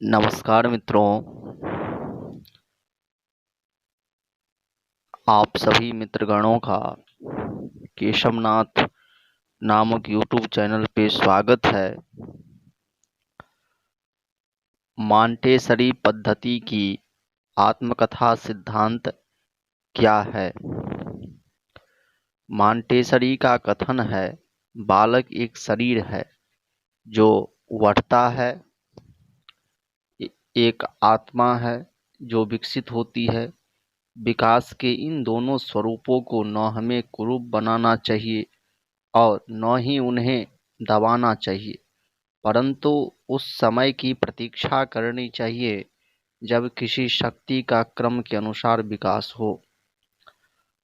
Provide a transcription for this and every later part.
नमस्कार मित्रों। आप सभी मित्रगणों का केशवनाथ नामक यूट्यूब चैनल पे स्वागत है। मॉन्टेसरी पद्धति की आत्मकथा सिद्धांत क्या है? मॉन्टेसरी का कथन है, बालक एक शरीर है जो बढ़ता है, एक आत्मा है जो विकसित होती है। विकास के इन दोनों स्वरूपों को न हमें कुरूप बनाना चाहिए और न ही उन्हें दबाना चाहिए, परंतु उस समय की प्रतीक्षा करनी चाहिए जब किसी शक्ति का क्रम के अनुसार विकास हो।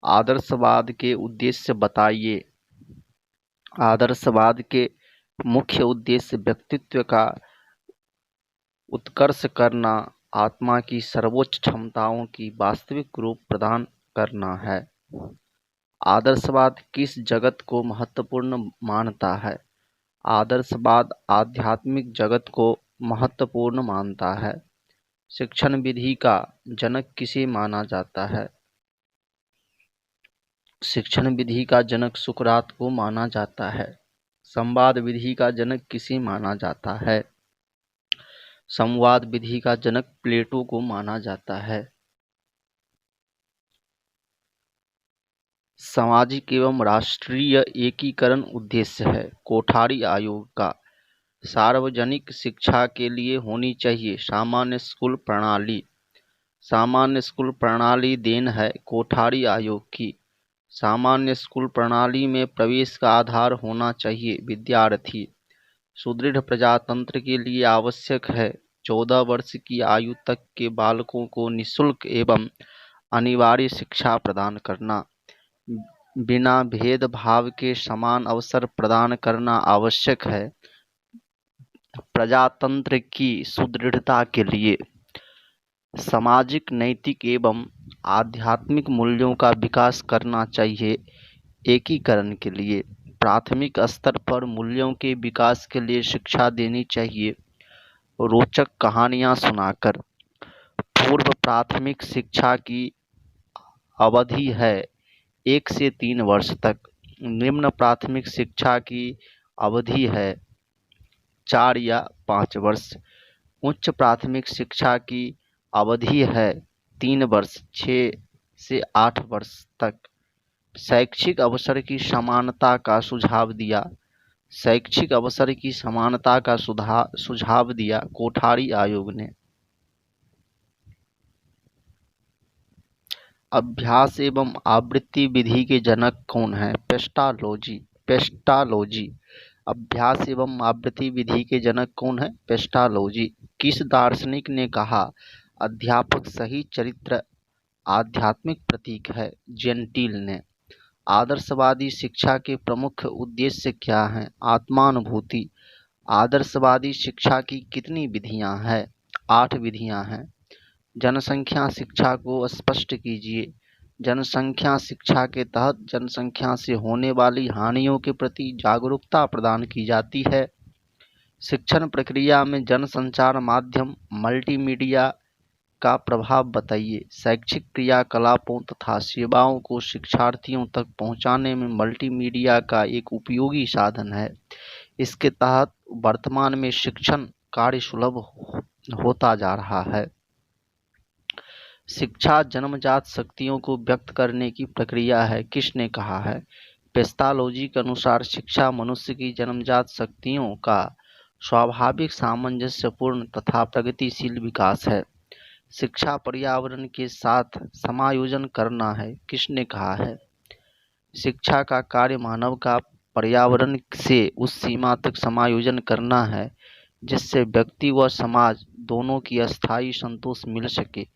आदर्शवाद के उद्देश्य बताइए। आदर्शवाद के मुख्य उद्देश्य व्यक्तित्व का उत्कर्ष करना, आत्मा की सर्वोच्च क्षमताओं की वास्तविक रूप प्रदान करना है। आदर्शवाद किस जगत को महत्वपूर्ण मानता है? आदर्शवाद आध्यात्मिक जगत को महत्वपूर्ण मानता है। शिक्षण विधि का जनक किसे माना जाता है? शिक्षण विधि का जनक सुकरात को माना जाता है। संवाद विधि का जनक किसे माना जाता है? संवाद विधि का जनक प्लेटो को माना जाता है। सामाजिक एवं राष्ट्रीय एकीकरण उद्देश्य है। कोठारी आयोग का सार्वजनिक शिक्षा के लिए होनी चाहिए सामान्य स्कूल प्रणाली। सामान्य स्कूल प्रणाली देन है कोठारी आयोग की। सामान्य स्कूल प्रणाली में प्रवेश का आधार होना चाहिए विद्यार्थी। सुदृढ़ प्रजातंत्र के लिए आवश्यक है 14 वर्ष की आयु तक के बालकों को निःशुल्क एवं अनिवार्य शिक्षा प्रदान करना। बिना भेदभाव के समान अवसर प्रदान करना आवश्यक है प्रजातंत्र की सुदृढ़ता के लिए। सामाजिक, नैतिक एवं आध्यात्मिक मूल्यों का विकास करना चाहिए एकीकरण के लिए। प्राथमिक स्तर पर मूल्यों के विकास के लिए शिक्षा देनी चाहिए रोचक कहानियां सुनाकर। पूर्व प्राथमिक शिक्षा की अवधि है 1 से 3 वर्ष तक। निम्न प्राथमिक शिक्षा की अवधि है 4 या 5 वर्ष। उच्च प्राथमिक शिक्षा की अवधि है 3 वर्ष 6 से 8 वर्ष तक। शैक्षिक अवसर की समानता का सुझाव दिया। शैक्षिक अवसर की समानता का सुझाव दिया कोठारी आयोग ने। अभ्यास एवं आवृत्ति विधि के जनक कौन है? पेस्टालोजी। पेस्टालोजी। अभ्यास एवं आवृत्ति विधि के जनक कौन है? पेस्टालोजी। किस दार्शनिक ने कहा अध्यापक सही चरित्र आध्यात्मिक प्रतीक है? जेंटिल ने। आदर्शवादी शिक्षा के प्रमुख उद्देश्य क्या हैं? आत्मानुभूति। आदर्शवादी शिक्षा की कितनी विधियां हैं? 8 विधियां हैं। जनसंख्या शिक्षा को स्पष्ट कीजिए। जनसंख्या शिक्षा के तहत जनसंख्या से होने वाली हानियों के प्रति जागरूकता प्रदान की जाती है। शिक्षण प्रक्रिया में जनसंचार माध्यम मल्टीमीडिया का प्रभाव बताइए। शैक्षिक क्रियाकलापों तथा सेवाओं को शिक्षार्थियों तक पहुंचाने में मल्टीमीडिया का एक उपयोगी साधन है। इसके तहत वर्तमान में शिक्षण कार्य सुलभ होता जा रहा है। शिक्षा जन्मजात शक्तियों को व्यक्त करने की प्रक्रिया है, किसने कहा है? पेस्टालोजी के अनुसार शिक्षा मनुष्य की जन्मजात शक्तियों का स्वाभाविक सामंजस्यपूर्ण तथा प्रगतिशील विकास है। शिक्षा पर्यावरण के साथ समायोजन करना है, किसने कहा है? शिक्षा का कार्य मानव का पर्यावरण से उस सीमा तक समायोजन करना है जिससे व्यक्ति व समाज दोनों की अस्थायी संतोष मिल सके,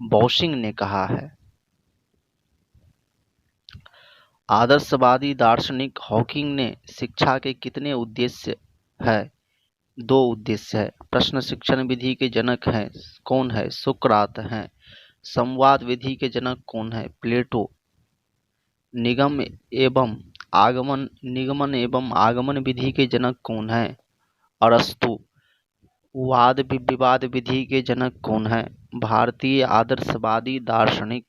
बॉसिंग ने कहा है। आदर्शवादी दार्शनिक हॉकिंग ने शिक्षा के कितने उद्देश्य है? 2 उद्देश्य है। प्रश्न शिक्षण विधि के जनक हैं कौन है? सुकरात हैं। संवाद विधि के जनक कौन है? प्लेटो। निगमन एवं आगमन विधि के जनक कौन है? अरस्तु। वाद विवाद विधि के जनक कौन है? भारतीय आदर्शवादी दार्शनिक।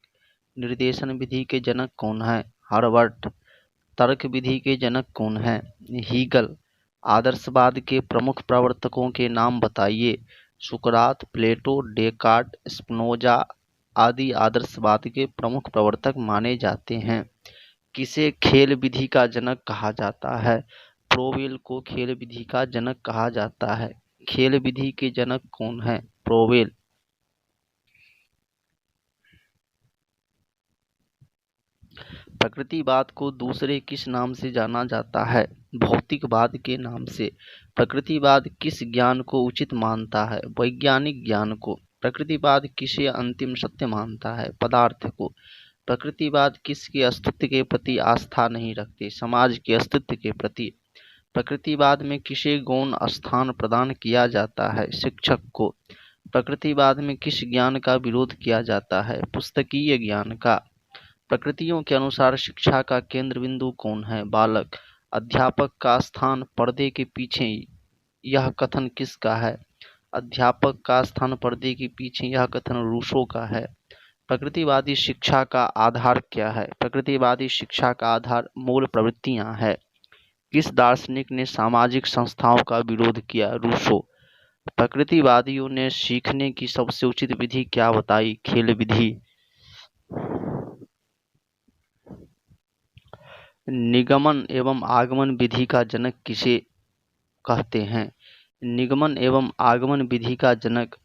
निर्देशन विधि के जनक कौन है? हर्बर्ट। तर्क विधि के जनक कौन है? हीगल। आदर्शवाद के प्रमुख प्रवर्तकों के नाम बताइए। सुकरात, प्लेटो, डेकार्ट, स्पिनोजा आदि आदर्शवाद के प्रमुख प्रवर्तक माने जाते हैं। किसे खेल विधि का जनक कहा जाता है? प्रोवेल को खेल विधि का जनक कहा जाता है। खेल विधि के जनक कौन है? प्रोवेल। प्रकृतिवाद को दूसरे किस नाम से जाना जाता है? भौतिकवाद के नाम से। प्रकृतिवाद किस ज्ञान को उचित मानता है? वैज्ञानिक ज्ञान को। प्रकृतिवाद किसे अंतिम सत्य मानता है? पदार्थ को। प्रकृतिवाद किसके अस्तित्व के प्रति आस्था नहीं रखते? समाज के अस्तित्व के प्रति। प्रकृतिवाद में किसे गौण स्थान प्रदान किया जाता है? शिक्षक को। प्रकृतिवाद में किस ज्ञान का विरोध किया जाता है? पुस्तकीय ज्ञान का। प्रकृतियों के अनुसार शिक्षा का केंद्र बिंदु कौन है? बालक। अध्यापक का स्थान पर्दे के पीछे, यह कथन किसका है? अध्यापक का स्थान पर्दे के पीछे, यह कथन रूसो का है। प्रकृतिवादी शिक्षा का आधार क्या है? प्रकृतिवादी शिक्षा का आधार मूल प्रवृत्तियां है। किस दार्शनिक ने सामाजिक संस्थाओं का विरोध किया? रूसो। प्रकृतिवादियों ने सीखने की सबसे उचित विधि क्या बताई? खेल विधि। निगमन एवं आगमन विधि का जनक किसे कहते हैं? निगमन एवं आगमन विधि का जनक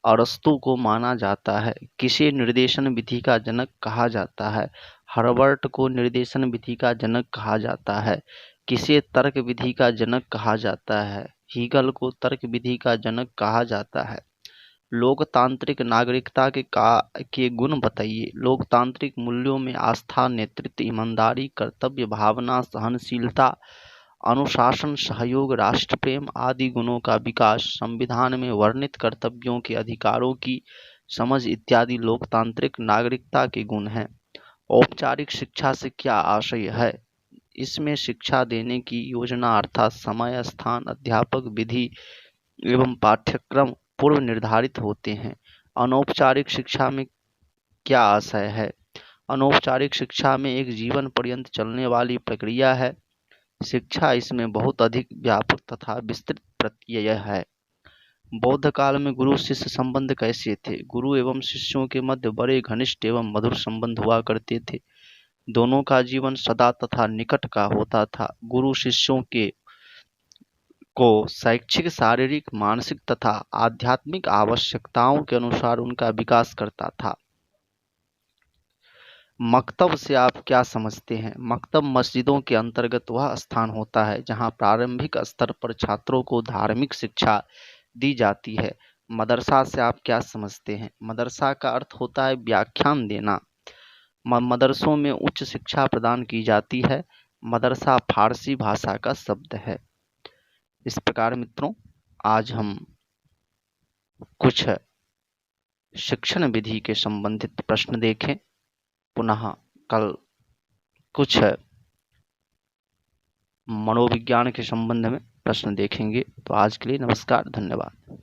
अरस्तु को माना जाता है। किसे निर्देशन विधि का जनक कहा जाता है? हर्बर्ट को निर्देशन विधि का जनक कहा जाता है। किसे तर्क विधि का जनक कहा जाता है? हीगल को तर्क विधि का जनक कहा जाता है। लोकतांत्रिक नागरिकता के गुण बताइए। लोकतांत्रिक मूल्यों में आस्था, नेतृत्व, ईमानदारी, कर्तव्य भावना, सहनशीलता, अनुशासन, सहयोग, राष्ट्र प्रेम आदि गुणों का विकास, संविधान में वर्णित कर्तव्यों के अधिकारों की समझ इत्यादि लोकतांत्रिक नागरिकता के गुण हैं। औपचारिक शिक्षा से क्या आशय है? इसमें शिक्षा देने की योजना अर्थात समय, स्थान, अध्यापक, विधि एवं पाठ्यक्रम पूर्व निर्धारित होते हैं। अनौपचारिक शिक्षा में क्या आशय है? अनौपचारिक शिक्षा में एक जीवन पर्यंत चलने वाली प्रक्रिया है। शिक्षा इसमें बहुत अधिक व्यापक तथा विस्तृत प्रत्यय है। बौद्ध काल में गुरु शिष्य संबंध कैसे थे? गुरु एवं शिष्यों के मध्य बड़े घनिष्ठ एवं मधुर संबंध हुआ करते थे। दोनों का जीवन सदा तथा निकट का होता था। गुरु शिष्यों को शैक्षिक, शारीरिक, मानसिक तथा आध्यात्मिक आवश्यकताओं के अनुसार उनका विकास करता था। मकतब से आप क्या समझते हैं? मकतब मस्जिदों के अंतर्गत वह स्थान होता है जहां प्रारंभिक स्तर पर छात्रों को धार्मिक शिक्षा दी जाती है। मदरसा से आप क्या समझते हैं? मदरसा का अर्थ होता है व्याख्यान देना। मदरसों में उच्च शिक्षा प्रदान की जाती है। मदरसा फारसी भाषा का शब्द है। इस प्रकार मित्रों, आज हम कुछ शिक्षण विधि के संबंधित प्रश्न देखें। पुनः कल कुछ मनोविज्ञान के संबंध में प्रश्न देखेंगे। तो आज के लिए नमस्कार, धन्यवाद।